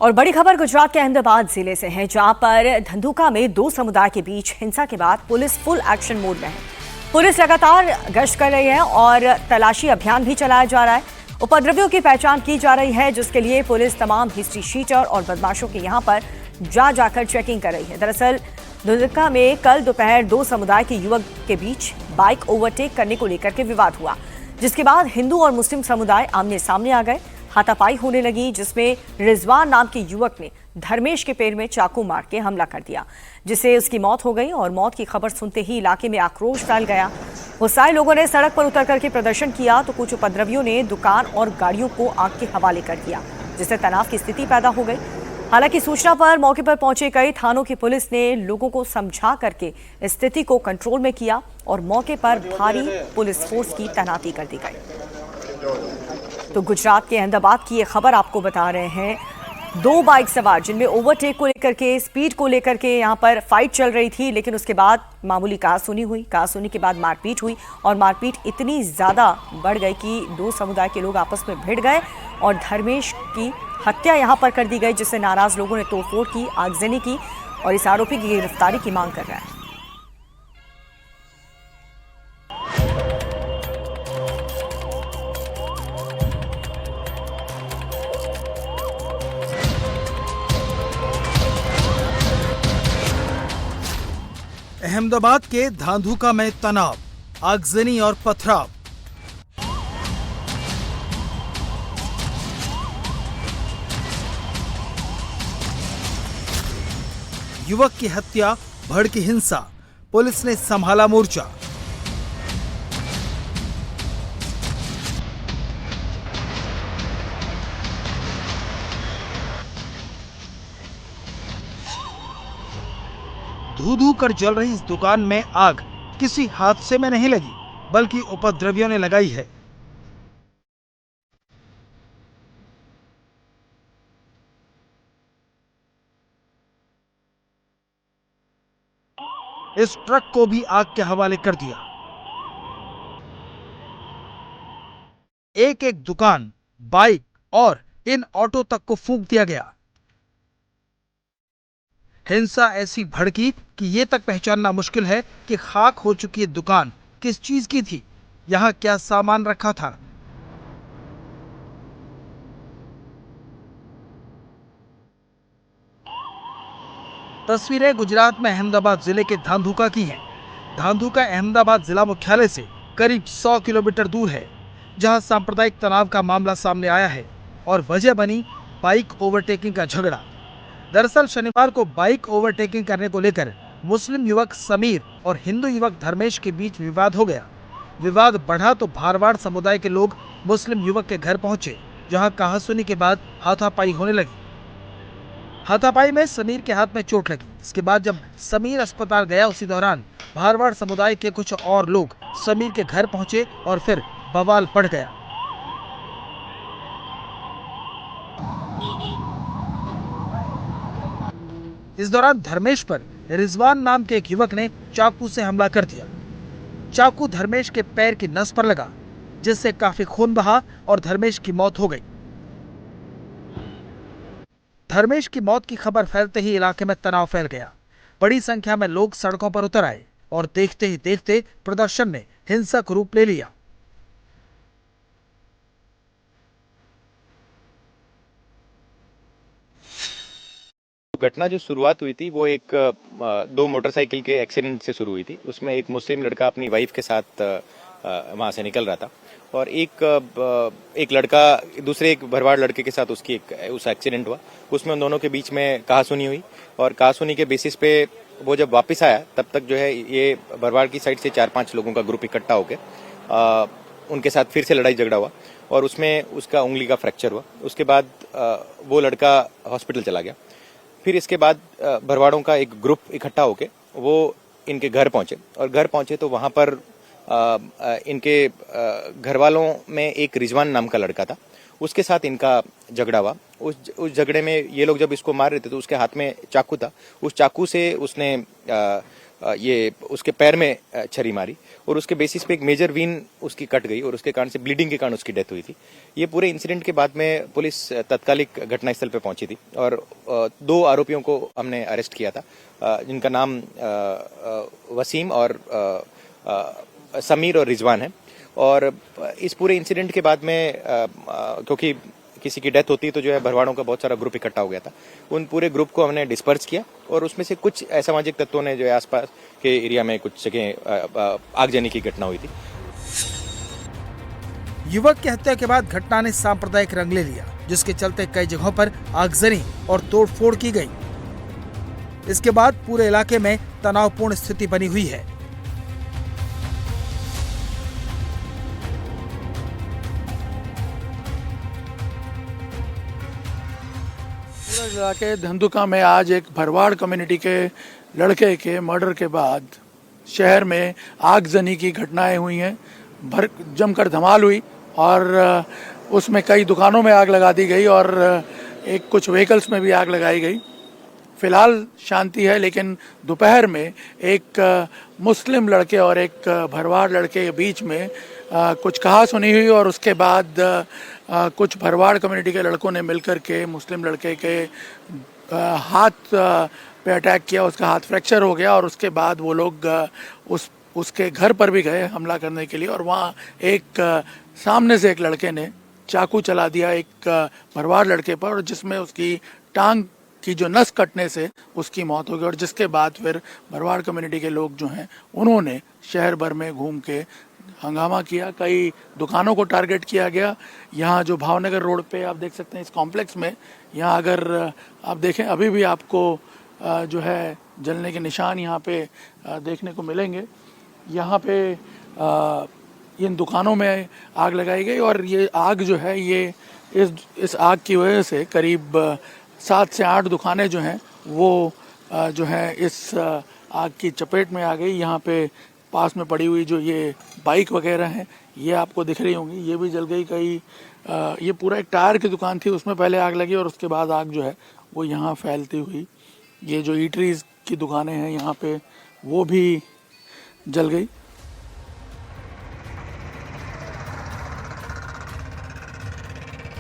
और बड़ी खबर गुजरात के अहमदाबाद जिले से है, जहां पर धंधुका में दो समुदाय के बीच हिंसा के बाद पुलिस फुल एक्शन मोड में है। पुलिस लगातार गश्त कर रही है और तलाशी अभियान भी चलाया जा रहा है। उपद्रवियों की पहचान की जा रही है, जिसके लिए पुलिस तमाम हिस्ट्री शीटर और बदमाशों के यहां पर जाकर चेकिंग कर रही है। दरअसल धंधुका में कल दोपहर दो समुदाय के युवक के बीच बाइक ओवरटेक करने को लेकर के विवाद हुआ, जिसके बाद हिंदू और मुस्लिम समुदाय आमने सामने आ गए। हाथापाई होने लगी, जिसमें रिजवान नाम के युवक ने धर्मेश के पैर में चाकू मार के हमला कर दिया, जिससे उसकी मौत हो गई। और मौत की खबर सुनते ही इलाके में आक्रोश फैल गया। बहुत सारे लोगों ने सड़क पर उतर करके प्रदर्शन किया, तो कुछ उपद्रवियों ने दुकान और गाड़ियों को आग के हवाले कर दिया, जिससे तनाव की स्थिति पैदा हो गई। हालांकि सूचना पर मौके पर पहुंचे कई थानों की पुलिस ने लोगों को समझा करके स्थिति को कंट्रोल में किया और मौके पर भारी पुलिस फोर्स की तैनाती कर दी गई। तो गुजरात के अहमदाबाद की ये खबर आपको बता रहे हैं। दो बाइक सवार जिनमें ओवरटेक को लेकर के, स्पीड को लेकर के यहाँ पर फाइट चल रही थी, लेकिन उसके बाद मामूली कहासुनी हुई। कहासुनी के बाद मारपीट हुई और मारपीट इतनी ज़्यादा बढ़ गई कि दो समुदाय के लोग आपस में भिड़ गए और धर्मेश की हत्या यहाँ पर कर दी गई, जिससे नाराज लोगों ने तोड़फोड़ की, आगजनी की और इस आरोपी की गिरफ्तारी की मांग कर रहे हैं। अहमदाबाद के धांधुका में तनाव, आगजनी और पथराव। युवक की हत्या, भड़की हिंसा, पुलिस ने संभाला मोर्चा। धू कर जल रही इस दुकान में आग किसी हादसे में नहीं लगी, बल्कि उपद्रवियों ने लगाई है। इस ट्रक को भी आग के हवाले कर दिया। एक एक दुकान, बाइक और इन ऑटो तक को फूंक दिया गया। हिंसा ऐसी भड़की कि ये तक पहचानना मुश्किल है कि खाक हो चुकी दुकान किस चीज की थी, यहां क्या सामान रखा था। तस्वीरें गुजरात में अहमदाबाद जिले के धांधुका की हैं। धांधुका अहमदाबाद जिला मुख्यालय से करीब 100 किलोमीटर दूर है, जहां सांप्रदायिक तनाव का मामला सामने आया है और वजह बनी बाइक ओवरटेकिंग का झगड़ा। दरअसल शनिवार को बाइक ओवरटेकिंग करने को लेकर मुस्लिम युवक समीर और हिंदू युवक धर्मेश के बीच विवाद हो गया। विवाद बढ़ा तो भारवाड़ समुदाय के लोग मुस्लिम युवक के घर पहुंचे, जहां कहासुनी के बाद हाथापाई होने लगी। हाथापाई में समीर के हाथ में चोट लगी। इसके बाद जब समीर अस्पताल गया, उसी दौरान भारवाड़ समुदाय के कुछ और लोग समीर के घर पहुंचे और फिर बवाल बढ़ गया। इस दौरान धर्मेश पर रिजवान नाम के एक युवक ने चाकू से हमला कर दिया। चाकू धर्मेश के पैर की नस पर लगा, जिससे काफी खून बहा और धर्मेश की मौत हो गई। धर्मेश की मौत की खबर फैलते ही इलाके में तनाव फैल गया। बड़ी संख्या में लोग सड़कों पर उतर आए और देखते ही देखते प्रदर्शन ने हिंसक रूप ले लिया। घटना जो शुरुआत हुई थी वो एक दो मोटरसाइकिल के एक्सीडेंट से शुरू हुई थी। उसमें एक मुस्लिम लड़का अपनी वाइफ के साथ वहां से निकल रहा था और एक लड़का दूसरे एक भरवाड़ लड़के के साथ उस एक्सीडेंट हुआ। उसमें उन दोनों के बीच में कहासुनी हुई और कहासुनी के बेसिस पे वो जब वापस आया, तब तक जो है ये भरवाड़ की साइड से 4-5 लोगों का ग्रुप इकट्ठा होकर उनके साथ फिर से लड़ाई झगड़ा हुआ और उसमें उसका उंगली का फ्रैक्चर हुआ। उसके बाद वो लड़का हॉस्पिटल चला गया। फिर इसके बाद भरवाड़ों का एक ग्रुप इकट्ठा होके वो इनके घर पहुंचे और घर पहुंचे तो वहां पर इनके घर वालों में एक रिजवान नाम का लड़का था, उसके साथ इनका झगड़ा हुआ। उस झगड़े में ये लोग जब इसको मार रहे थे तो उसके हाथ में चाकू था। उस चाकू से उसने ये उसके पैर में छरी मारी और उसके बेसिस पे एक मेजर वीन उसकी कट गई और उसके कारण से ब्लीडिंग के कारण उसकी डेथ हुई थी। ये पूरे इंसिडेंट के बाद में पुलिस तत्कालिक घटनास्थल पे पहुंची थी और 2 आरोपियों को हमने अरेस्ट किया था, जिनका नाम वसीम और समीर और रिजवान है। और इस पूरे इंसिडेंट के बाद में क्योंकि किसी की डेथ होती है तो जो है भरवाड़ों का बहुत सारा ग्रुप इकट्ठा हो गया था, उन पूरे ग्रुप को हमने डिस्पर्स किया और उसमें से कुछ असामाजिक तत्वों ने जो है आसपास के एरिया में कुछ जगह आगजनी की घटना हुई थी। युवक की हत्या के बाद घटना ने सांप्रदायिक रंग ले लिया, जिसके चलते कई जगहों पर आगजनी और तोड़फोड़ की गई। इसके बाद पूरे इलाके में तनावपूर्ण स्थिति बनी हुई है। इलाके धंधुका में आज एक भरवाड़ कम्युनिटी के लड़के के मर्डर के बाद शहर में आगजनी की घटनाएं हुई हैं। जमकर धमाल हुई और उसमें कई दुकानों में आग लगा दी गई और कुछ व्हीकल्स में भी आग लगाई गई। फिलहाल शांति है, लेकिन दोपहर में एक मुस्लिम लड़के और एक भरवाड़ लड़के के बीच में कुछ कहासुनी हुई और उसके बाद कुछ भरवाड़ कम्युनिटी के लड़कों ने मिलकर के मुस्लिम लड़के के हाथ पे अटैक किया। उसका हाथ फ्रैक्चर हो गया और उसके बाद वो लोग उसके घर पर भी गए हमला करने के लिए और वहाँ एक सामने से एक लड़के ने चाकू चला दिया एक भरवाड़ लड़के पर और जिसमें उसकी टांग की जो नस कटने से उसकी मौत हो गई। और जिसके बाद फिर भरवाड़ कम्युनिटी के लोग जो हैं उन्होंने शहर भर में घूम के हंगामा किया, कई दुकानों को टारगेट किया गया। यहाँ जो भावनगर रोड पे आप देख सकते हैं इस कॉम्प्लेक्स में, यहाँ अगर आप देखें अभी भी आपको जो है जलने के निशान यहाँ पे देखने को मिलेंगे। यहाँ पे इन दुकानों में आग लगाई गई और ये आग जो है ये इस आग की वजह से करीब 7 से 8 दुकानें जो हैं वो जो है इस आग की चपेट में आ गई। यहाँ पे पास में पड़ी हुई जो ये बाइक वगैरह हैं ये आपको दिख रही होंगी, ये भी जल गई। कई ये पूरा एक टायर की दुकान थी, उसमें पहले आग लगी और उसके बाद आग जो है वो यहाँ फैलती हुई ये जो ईटरीज की दुकानें हैं यहाँ पे वो भी जल गई।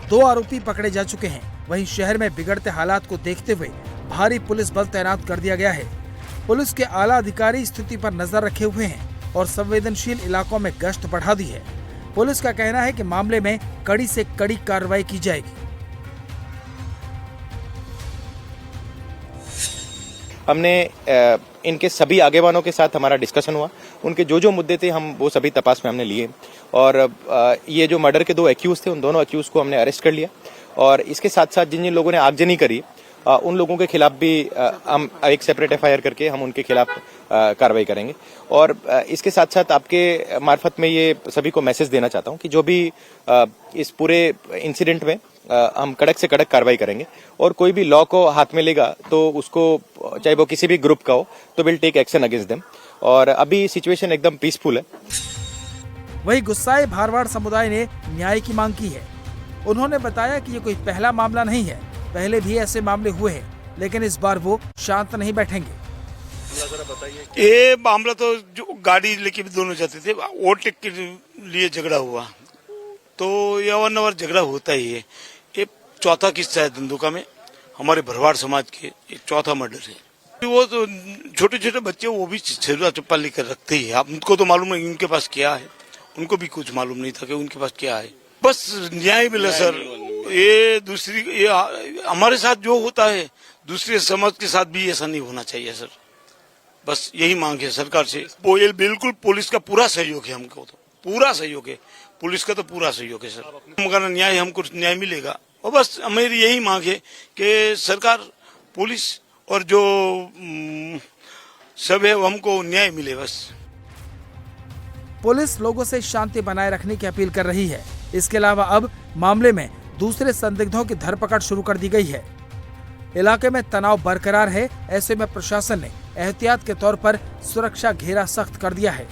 दो आरोपी पकड़े जा चुके हैं। वहीं शहर में बिगड़ते हालात को देखते हुए भारी पुलिस बल तैनात कर दिया गया है। पुलिस के आला अधिकारी स्थिति पर नजर रखे हुए हैं और संवेदनशील इलाकों में गश्त बढ़ा दी है। पुलिस का कहना है कि मामले में कड़ी से कड़ी कार्रवाई की जाएगी। हमने इनके सभी आगेवानों के साथ हमारा डिस्कशन हुआ, उनके जो मुद्दे थे हम वो सभी तपास में हमने लिए और ये जो मर्डर के 2 एक्यूज थे उन दोनों एक्यूज को हमने अरेस्ट कर लिया और इसके साथ साथ जिन लोगों ने आगजनी करी उन लोगों के खिलाफ भी हम एक सेपरेट एफआईआर करके हम उनके खिलाफ कार्रवाई करेंगे। और इसके साथ साथ आपके मार्फत में ये सभी को मैसेज देना चाहता हूं कि जो भी इस पूरे इंसिडेंट में हम कड़क से कड़क कार्रवाई करेंगे और कोई भी लॉ को हाथ में लेगा तो उसको चाहे वो किसी भी ग्रुप का हो तो will take action against them. और अभी सिचुएशन एकदम पीसफुल है। वही गुस्साए भारवाड़ समुदाय ने न्याय की मांग की है। उन्होंने बताया कि ये कोई पहला मामला नहीं है, पहले भी ऐसे मामले हुए हैं, लेकिन इस बार वो शांत नहीं बैठेंगे। ये मामला तो जो गाड़ी लेके भी दोनों जाते थे, ओवरटेक के लिए झगड़ा हुआ तो ये अवारनवार झगड़ा होता ही है। ये चौथा किस्सा है धंधुका में, हमारे भरवाड़ समाज के एक चौथा मर्डर है। वो तो छोटे छोटे बच्चे वो भी छेरुआ चप्पा लेकर रखते ही है। अब उनको तो मालूम नहीं उनके पास क्या है, उनको भी कुछ मालूम नहीं था कि उनके पास क्या है। बस न्याय मिले सर। ये हमारे साथ जो होता है दूसरे समाज के साथ भी ऐसा नहीं होना चाहिए सर। बस यही मांग है सरकार से। ये बिल्कुल पुलिस का पूरा सहयोग है, हमको तो पूरा सहयोग है, पुलिस का तो पूरा सहयोग है सर। मगर न्याय हमको न्याय मिलेगा और बस मेरी यही मांग है कि सरकार, पुलिस और जो सब है हमको न्याय मिले बस। पुलिस लोगों से शांति बनाए रखने की अपील कर रही है। इसके अलावा अब मामले में दूसरे संदिग्धों की धरपकड़ शुरू कर दी गई है। इलाके में तनाव बरकरार है, ऐसे में प्रशासन ने एहतियात के तौर पर सुरक्षा घेरा सख्त कर दिया है।